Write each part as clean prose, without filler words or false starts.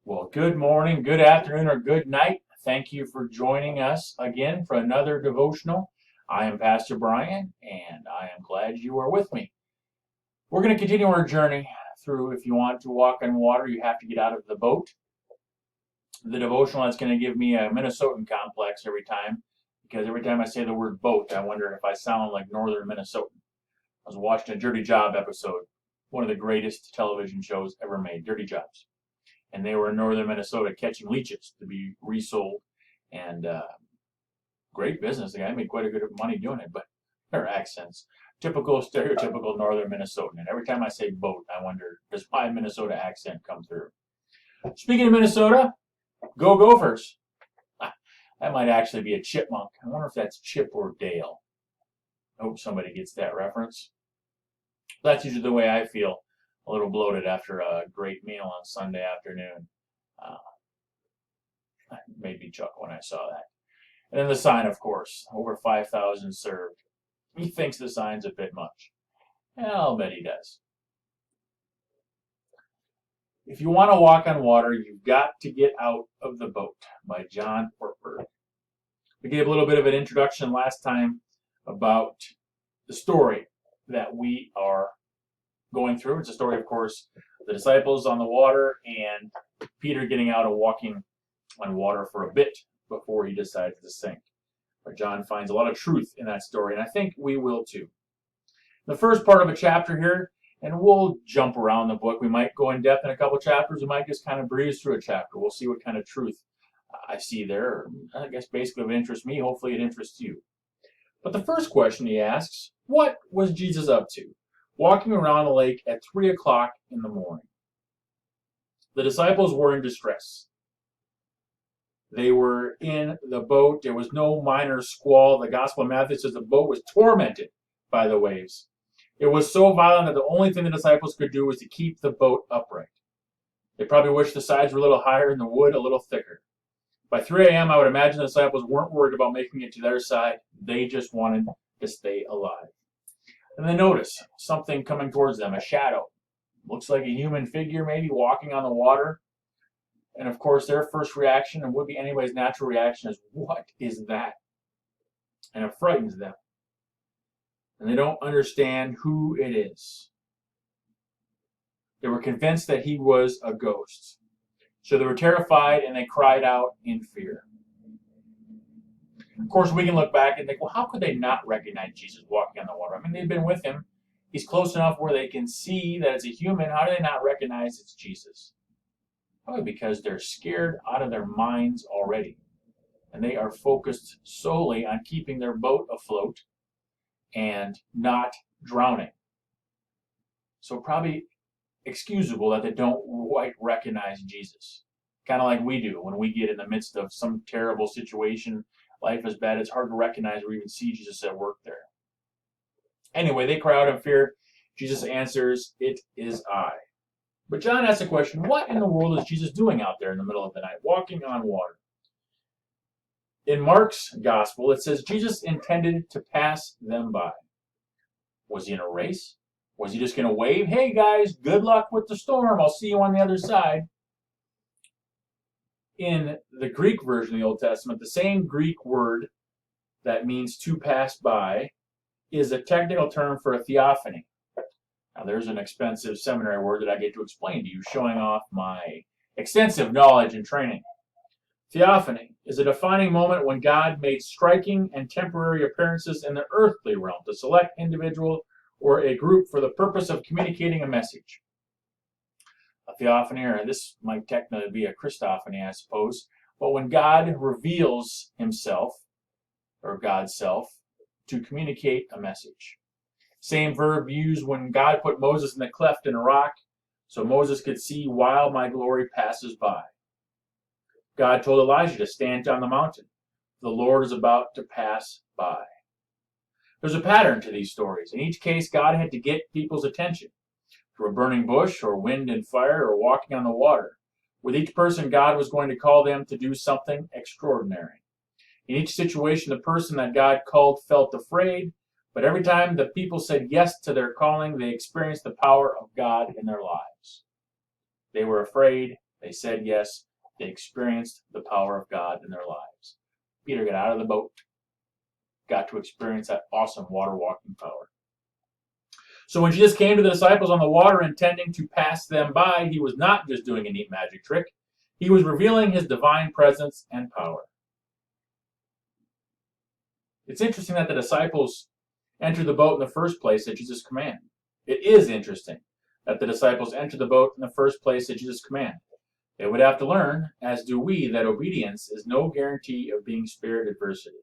Well, good morning, good afternoon, or good night. Thank you for joining us again for another devotional. I am Pastor Brian, and I am glad you are with me. We're going to continue our journey through If You Want to Walk on Water, You Have to Get Out of the Boat. The devotional is going to give me a Minnesotan complex every time, because every time I say the word boat, I wonder if I sound like northern Minnesotan. I was watching a Dirty Job episode, one of the greatest television shows ever made, Dirty Jobs. And they were in northern Minnesota catching leeches to be resold, and great business. The guy made quite a good money doing it, but their accents, typical stereotypical northern Minnesotan. And every time I say boat, I wonder, does my Minnesota accent come through? Speaking of Minnesota, go Gophers. That might actually be a chipmunk. I wonder if that's Chip or Dale. I hope somebody gets that reference. That's usually the way I feel. A little bloated after a great meal on Sunday afternoon. It made me chuckle when I saw that. And then the sign, of course, over 5,000 served. He thinks the sign's a bit much. Yeah, I'll bet he does. If You Want to Walk on Water, You've Got to Get Out of the Boat by John Ortberg. We gave a little bit of an introduction last time about the story that we are going through. It's a story, of course, the disciples on the water and Peter getting out and walking on water for a bit before he decides to sink. But John finds a lot of truth in that story, and I think we will too. The first part of a chapter here, and we'll jump around the book. We might go in depth in a couple chapters. We might just kind of breeze through a chapter. We'll see what kind of truth I see there. I guess basically if it interests me, hopefully it interests you. But the first question he asks, what was Jesus up to, walking around the lake at 3 o'clock in the morning? The disciples were in distress. They were in the boat. There was no minor squall. The Gospel of Matthew says the boat was tormented by the waves. It was so violent that the only thing the disciples could do was to keep the boat upright. They probably wished the sides were a little higher and the wood a little thicker. By 3 a.m., I would imagine the disciples weren't worried about making it to their side. They just wanted to stay alive. And they notice something coming towards them, a shadow. Looks like a human figure maybe walking on the water. And of course, their first reaction, and would be anybody's natural reaction, is, what is that? And it frightens them. And they don't understand who it is. They were convinced that he was a ghost. So they were terrified and they cried out in fear. Of course, we can look back and think, well, how could they not recognize Jesus walking on the water? I mean, they've been with him. He's close enough where they can see that it's a human. How do they not recognize it's Jesus? Probably because they're scared out of their minds already. And they are focused solely on keeping their boat afloat and not drowning. So probably excusable that they don't quite recognize Jesus. Kind of like we do when we get in the midst of some terrible situation. Life is bad. It's hard to recognize or even see Jesus at work there. Anyway, they cry out in fear. Jesus answers, "It is I." But John asks the question, what in the world is Jesus doing out there in the middle of the night, walking on water? In Mark's gospel, it says Jesus intended to pass them by. Was he in a race? Was he just going to wave, "Hey guys, good luck with the storm. I'll see you on the other side"? In the Greek version of the Old Testament, the same Greek word that means to pass by is a technical term for a theophany. Now, there's an expensive seminary word that I get to explain to you, showing off my extensive knowledge and training. Theophany is a defining moment when God made striking and temporary appearances in the earthly realm to select individual or a group for the purpose of communicating a message. A theophany, or this might technically be a Christophany, I suppose, but when God reveals himself, or God's self, to communicate a message. Same verb used when God put Moses in the cleft in a rock, so Moses could see while my glory passes by. God told Elijah to stand on the mountain. The Lord is about to pass by. There's a pattern to these stories. In each case, God had to get people's attention through a burning bush or wind and fire or walking on the water. With each person, God was going to call them to do something extraordinary. In each situation, the person that God called felt afraid, but every time the people said yes to their calling, they experienced the power of God in their lives. They were afraid, They said yes. They experienced the power of God in their lives. Peter got out of the boat, got to experience that awesome water walking power. So when Jesus came to the disciples on the water intending to pass them by, he was not just doing a neat magic trick. He was revealing his divine presence and power. It's interesting that the disciples entered the boat in the first place at Jesus' command. It is interesting that the disciples entered the boat in the first place at Jesus' command. They would have to learn, as do we, that obedience is no guarantee of being spared adversity.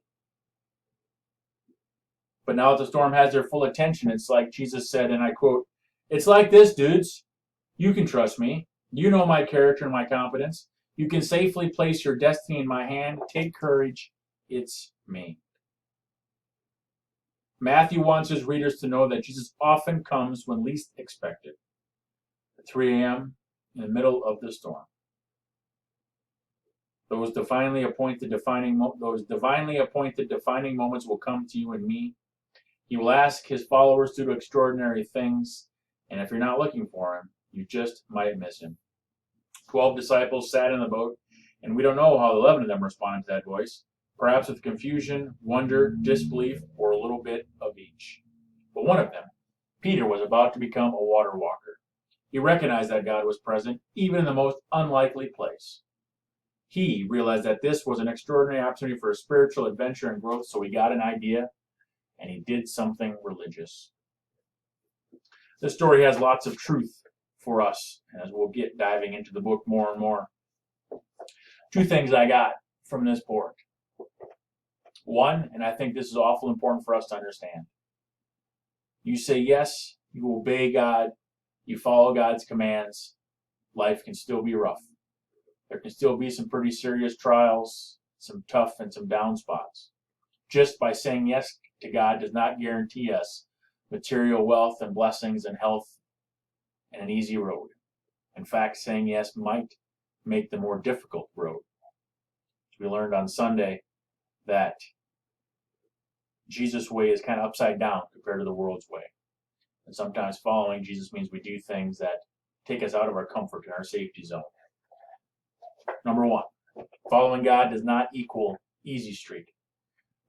But now that the storm has their full attention, it's like Jesus said, and I quote, "It's like this, dudes. You can trust me. You know my character and my competence. You can safely place your destiny in my hand. Take courage. It's me." Matthew wants his readers to know that Jesus often comes when least expected. At 3 a.m. in the middle of the storm. Those divinely appointed defining moments will come to you and me. He will ask his followers to do extraordinary things, and if you're not looking for him, you just might miss him. 12 disciples sat in the boat, and we don't know how 11 of them responded to that voice, perhaps with confusion, wonder, disbelief, or a little bit of each. But one of them, Peter, was about to become a water walker. He recognized that God was present, even in the most unlikely place. He realized that this was an extraordinary opportunity for a spiritual adventure and growth, so he got an idea, and he did something religious. This story has lots of truth for us, as we'll get diving into the book more and more. 2 things I got from this book. One, and I think this is awful important for us to understand. You say yes, you obey God, you follow God's commands, life can still be rough. There can still be some pretty serious trials, some tough and some down spots. Just by saying yes to God does not guarantee us material wealth and blessings and health and an easy road. In fact, saying yes might make the more difficult road. We learned on Sunday that Jesus' way is kind of upside down compared to the world's way. And sometimes following Jesus means we do things that take us out of our comfort and our safety zone. Number 1, following God does not equal easy street.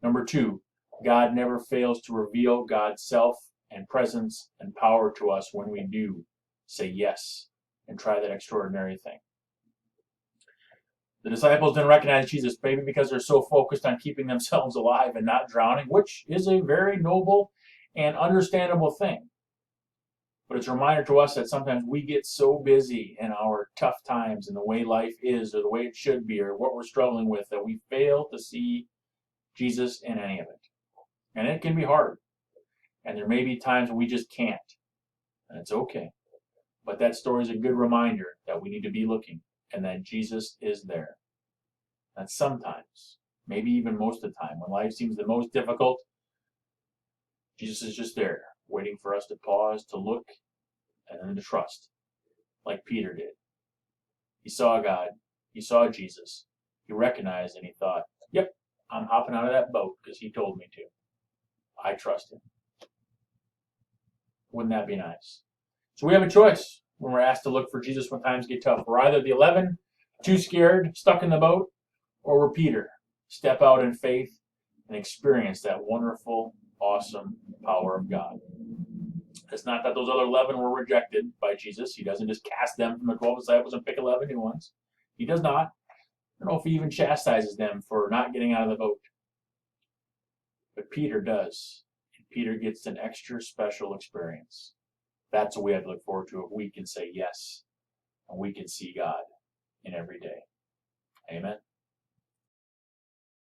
Number 2, God never fails to reveal God's self and presence and power to us when we do say yes and try that extraordinary thing. The disciples didn't recognize Jesus, maybe because they're so focused on keeping themselves alive and not drowning, which is a very noble and understandable thing. But it's a reminder to us that sometimes we get so busy in our tough times and the way life is or the way it should be or what we're struggling with that we fail to see Jesus in any of it. And it can be hard. And there may be times when we just can't. And it's okay. But that story is a good reminder that we need to be looking and that Jesus is there. And sometimes, maybe even most of the time, when life seems the most difficult, Jesus is just there, waiting for us to pause, to look, and then to trust, like Peter did. He saw God, he saw Jesus, he recognized, and he thought, yep, I'm hopping out of that boat because he told me to. I trust him. Wouldn't that be nice? So we have a choice when we're asked to look for Jesus when times get tough. We're either the 11, too scared, stuck in the boat, or we're Peter, step out in faith and experience that wonderful, awesome power of God. It's not that those other 11 were rejected by Jesus. He doesn't just cast them from the 12 disciples and pick 11 new ones. He does not. I don't know if he even chastises them for not getting out of the boat. But Peter does. And Peter gets an extra special experience. That's what we have to look forward to if we can say yes and we can see God in every day. Amen.